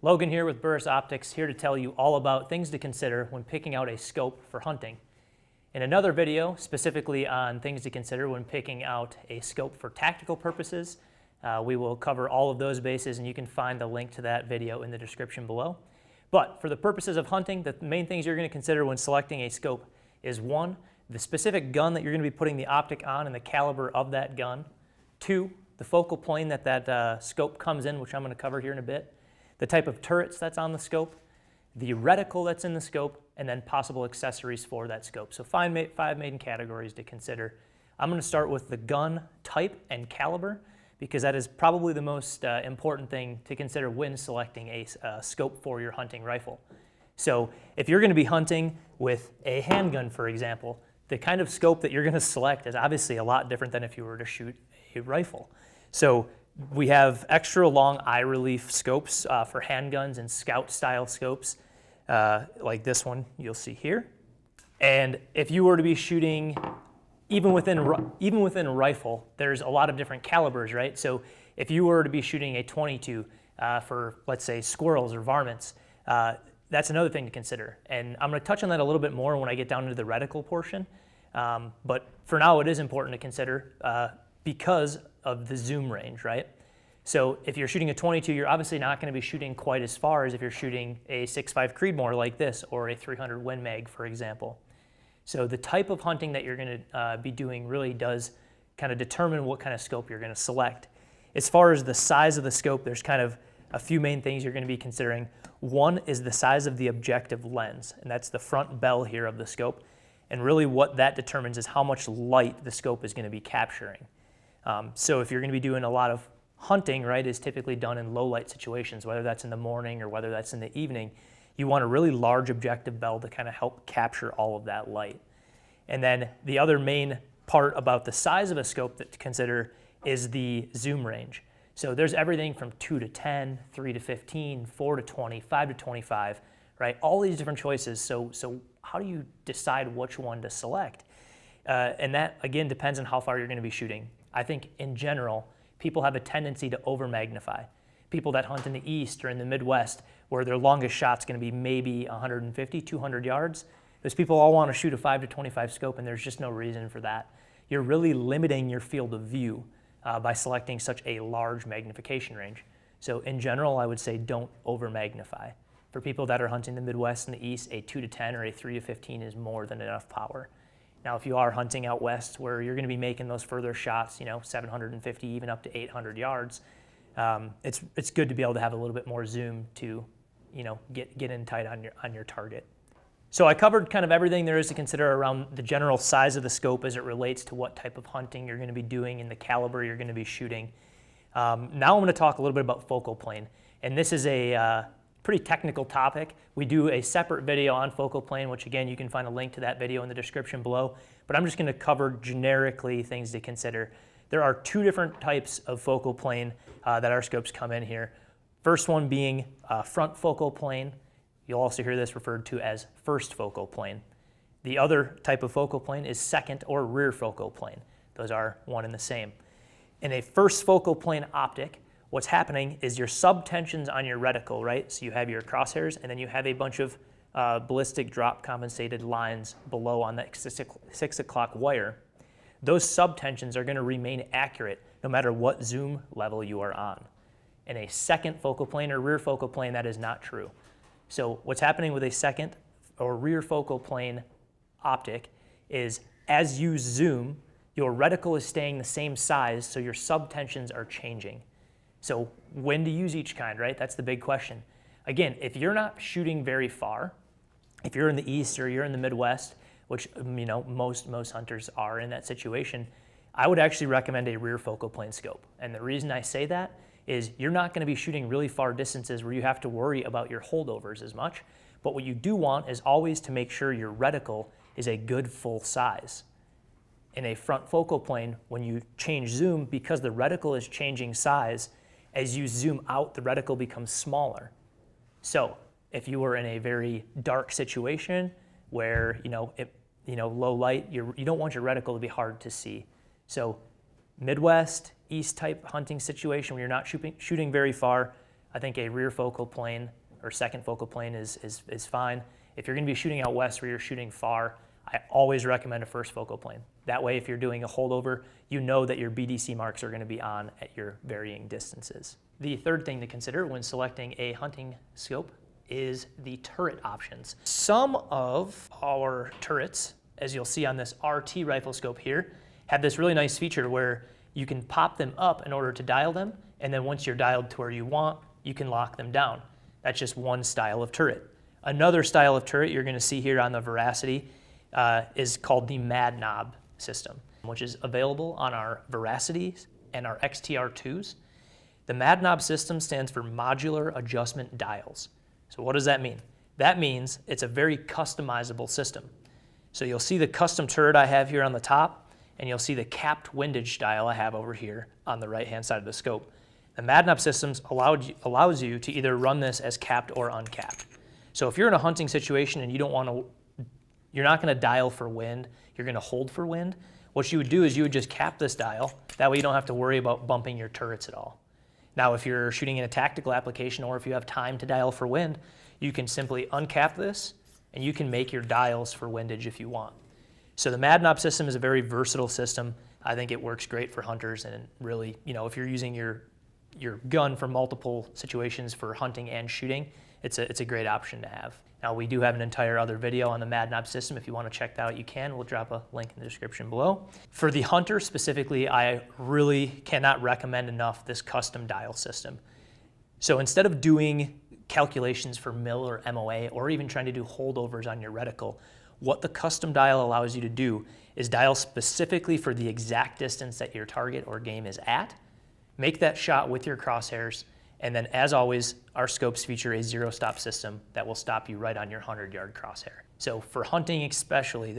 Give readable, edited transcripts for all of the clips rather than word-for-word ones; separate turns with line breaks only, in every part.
Logan here with Burris Optics, here to tell you all about things to consider when picking out a scope for hunting. In another video, specifically on things to consider when picking out a scope for tactical purposes, we will cover all of those bases, and you can find the link to that video in the description below. But for the purposes of hunting, the main things you're going to consider when selecting a scope is 1, the specific gun that you're going to be putting the optic on and the caliber of that gun. 2, the focal plane that scope comes in, which I'm going to cover here in a bit. The type of turrets that's on the scope, the reticle that's in the scope, and then possible accessories for that scope. So 5 main categories to consider. I'm going to start with the gun type and caliber, because that is probably the most important thing to consider when selecting a scope for your hunting rifle. So if you're going to be hunting with a handgun, for example, the kind of scope that you're going to select is obviously a lot different than if you were to shoot a rifle. So we have extra long eye relief scopes for handguns and scout style scopes like this one you'll see here. And if you were to be shooting even within a rifle, there's a lot of different calibers, right? So if you were to be shooting a 22 for, let's say, squirrels or varmints, that's another thing to consider. And I'm going to touch on that a little bit more when I get down into the reticle portion. But for now, it is important to consider because of the zoom range, right? So if you're shooting a 22, you're obviously not going to be shooting quite as far as if you're shooting a 6.5 Creedmoor like this, or a 300 Win Mag, for example. So the type of hunting that you're going to be doing really does kind of determine what kind of scope you're going to select. As far as the size of the scope, there's kind of a few main things you're going to be considering. 1 is the size of the objective lens, and that's the front bell here of the scope. And really what that determines is how much light the scope is going to be capturing. So if you're going to be doing a lot of hunting, right, is typically done in low light situations, whether that's in the morning or whether that's in the evening, you want a really large objective bell to kind of help capture all of that light. And then the other main part about the size of a scope that to consider is the zoom range. So there's everything from 2 to 10, 3 to 15, 4 to 20, 5 to 25, right? All these different choices. So how do you decide which one to select? And that, again, depends on how far you're going to be shooting. I think in general, people have a tendency to over-magnify. People that hunt in the East or in the Midwest, where their longest shot's going to be maybe 150, 200 yards, those people all want to shoot a 5 to 25 scope, and there's just no reason for that. You're really limiting your field of view by selecting such a large magnification range. So in general, I would say don't over-magnify. For people that are hunting the Midwest and the East, a 2 to 10 or a 3 to 15 is more than enough power. Now, if you are hunting out west where you're going to be making those further shots, 750, even up to 800 yards, it's good to be able to have a little bit more zoom to, get in tight on your target. So I covered kind of everything there is to consider around the general size of the scope as it relates to what type of hunting you're going to be doing and the caliber you're going to be shooting. Now I'm going to talk a little bit about focal plane, and this is a pretty technical topic. We do a separate video on focal plane, which again, you can find a link to that video in the description below, but I'm just going to cover generically things to consider. There are 2 different types of focal plane that our scopes come in here. First one being front focal plane. You'll also hear this referred to as first focal plane. The other type of focal plane is second or rear focal plane. Those are one and the same. In a first focal plane optic, what's happening is your subtensions on your reticle, right? So you have your crosshairs, and then you have a bunch of ballistic drop compensated lines below on that 6 o'clock wire. Those subtensions are going to remain accurate no matter what zoom level you are on. In a second focal plane or rear focal plane, that is not true. So what's happening with a second or rear focal plane optic is as you zoom, your reticle is staying the same size, so your subtensions are changing. So when to use each kind, right? That's the big question. Again, if you're not shooting very far, if you're in the East or you're in the Midwest, which most hunters are in that situation, I would actually recommend a rear focal plane scope. And the reason I say that is you're not going to be shooting really far distances where you have to worry about your holdovers as much. But what you do want is always to make sure your reticle is a good full size. In a front focal plane, when you change zoom, because the reticle is changing size, as you zoom out, the reticle becomes smaller. So if you were in a very dark situation where low light, you don't want your reticle to be hard to see. So Midwest, East type hunting situation where you're not shooting very far, I think a rear focal plane or second focal plane is fine. If you're going to be shooting out west where you're shooting far, I always recommend a first focal plane. That way, if you're doing a holdover, you know that your BDC marks are going to be on at your varying distances. The third thing to consider when selecting a hunting scope is the turret options. Some of our turrets, as you'll see on this RT rifle scope here, have this really nice feature where you can pop them up in order to dial them, and then once you're dialed to where you want, you can lock them down. That's just one style of turret. Another style of turret you're going to see here on the Veracity is called the Mad Knob system, which is available on our Veracities and our XTR2s. The Mad Knob system stands for Modular Adjustment Dials. So what does that mean? That means it's a very customizable system. So you'll see the custom turret I have here on the top, and you'll see the capped windage dial I have over here on the right-hand side of the scope. The Mad Knob systems allows you to either run this as capped or uncapped. So if you're in a hunting situation and you're not going to dial for wind, you're going to hold for wind, what you would do is you would just cap this dial. That way you don't have to worry about bumping your turrets at all. Now, if you're shooting in a tactical application or if you have time to dial for wind, you can simply uncap this and you can make your dials for windage if you want. So the Mad Knob system is a very versatile system. I think it works great for hunters, and really, if you're using your gun for multiple situations for hunting and shooting, it's a great option to have. Now, we do have an entire other video on the Mad Knob system. If you want to check that out, you can. We'll drop a link in the description below. For the hunter specifically, I really cannot recommend enough this custom dial system. So instead of doing calculations for mil or MOA, or even trying to do holdovers on your reticle, what the custom dial allows you to do is dial specifically for the exact distance that your target or game is at, make that shot with your crosshairs, and then, as always, our scopes feature a zero-stop system that will stop you right on your 100-yard crosshair. So for hunting especially,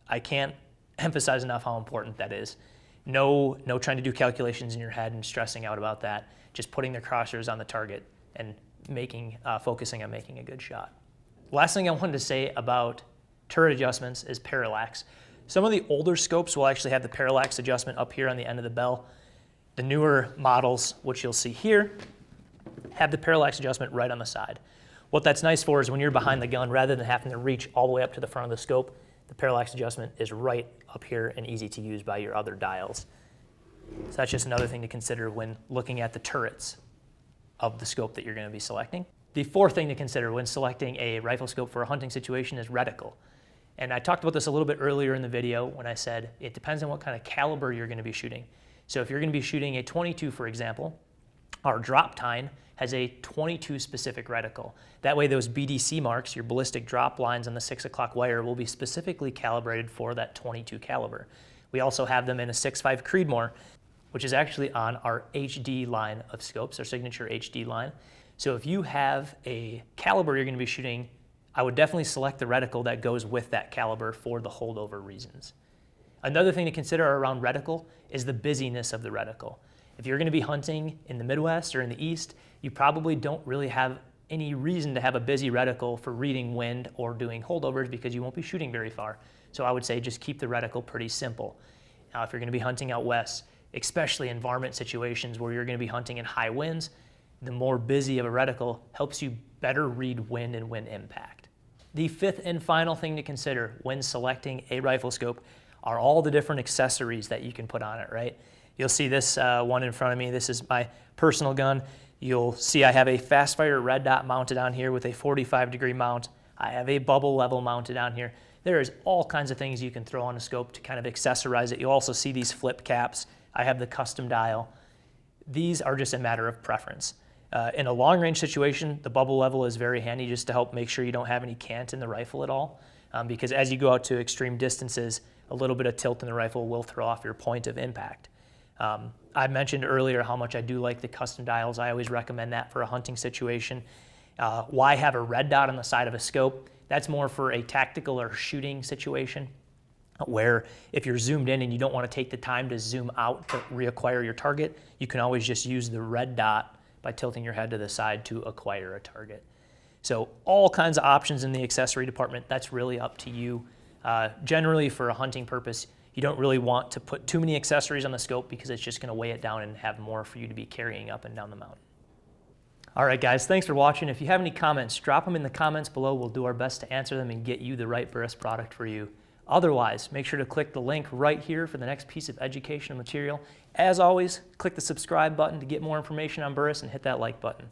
I can't emphasize enough how important that is. No trying to do calculations in your head and stressing out about that. Just putting the crosshairs on the target and focusing on making a good shot. Last thing I wanted to say about turret adjustments is parallax. Some of the older scopes will actually have the parallax adjustment up here on the end of the bell. The newer models, which you'll see here, have the parallax adjustment right on the side. What that's nice for is when you're behind the gun, rather than having to reach all the way up to the front of the scope, the parallax adjustment is right up here and easy to use by your other dials. So that's just another thing to consider when looking at the turrets of the scope that you're going to be selecting. The fourth thing to consider when selecting a rifle scope for a hunting situation is reticle. And I talked about this a little bit earlier in the video when I said it depends on what kind of caliber you're going to be shooting. So if you're going to be shooting a 22, for example, our drop tine has a 22 specific reticle. That way those BDC marks, your ballistic drop lines on the 6 o'clock wire, will be specifically calibrated for that 22 caliber. We also have them in a 6.5 Creedmoor, which is actually on our HD line of scopes, our signature HD line. So if you have a caliber you're going to be shooting, I would definitely select the reticle that goes with that caliber for the holdover reasons. Another thing to consider around reticle is the busyness of the reticle. If you're going to be hunting in the Midwest or in the East, you probably don't really have any reason to have a busy reticle for reading wind or doing holdovers because you won't be shooting very far. So I would say just keep the reticle pretty simple. Now, if you're going to be hunting out west, especially in varmint situations where you're going to be hunting in high winds, the more busy of a reticle helps you better read wind and wind impact. The fifth and final thing to consider when selecting a rifle scope are all the different accessories that you can put on it, right? You'll see this one in front of me. This is my personal gun. You'll see I have a Fastfire red dot mounted on here with a 45-degree mount. I have a bubble level mounted on here. There is all kinds of things you can throw on a scope to kind of accessorize it. You'll also see these flip caps. I have the custom dial. These are just a matter of preference. In a long-range situation, the bubble level is very handy just to help make sure you don't have any cant in the rifle at all, because as you go out to extreme distances, a little bit of tilt in the rifle will throw off your point of impact. I mentioned earlier how much I do like the custom dials. I always recommend that for a hunting situation. Why have a red dot on the side of a scope? That's more for a tactical or shooting situation, where if you're zoomed in and you don't want to take the time to zoom out to reacquire your target, you can always just use the red dot by tilting your head to the side to acquire a target. So all kinds of options in the accessory department. That's really up to you. Generally, for a hunting purpose, you don't really want to put too many accessories on the scope because it's just going to weigh it down and have more for you to be carrying up and down the mountain. All right, guys, thanks for watching. If you have any comments, drop them in the comments below. We'll do our best to answer them and get you the right Burris product for you. Otherwise, make sure to click the link right here for the next piece of educational material. As always, click the subscribe button to get more information on Burris and hit that like button.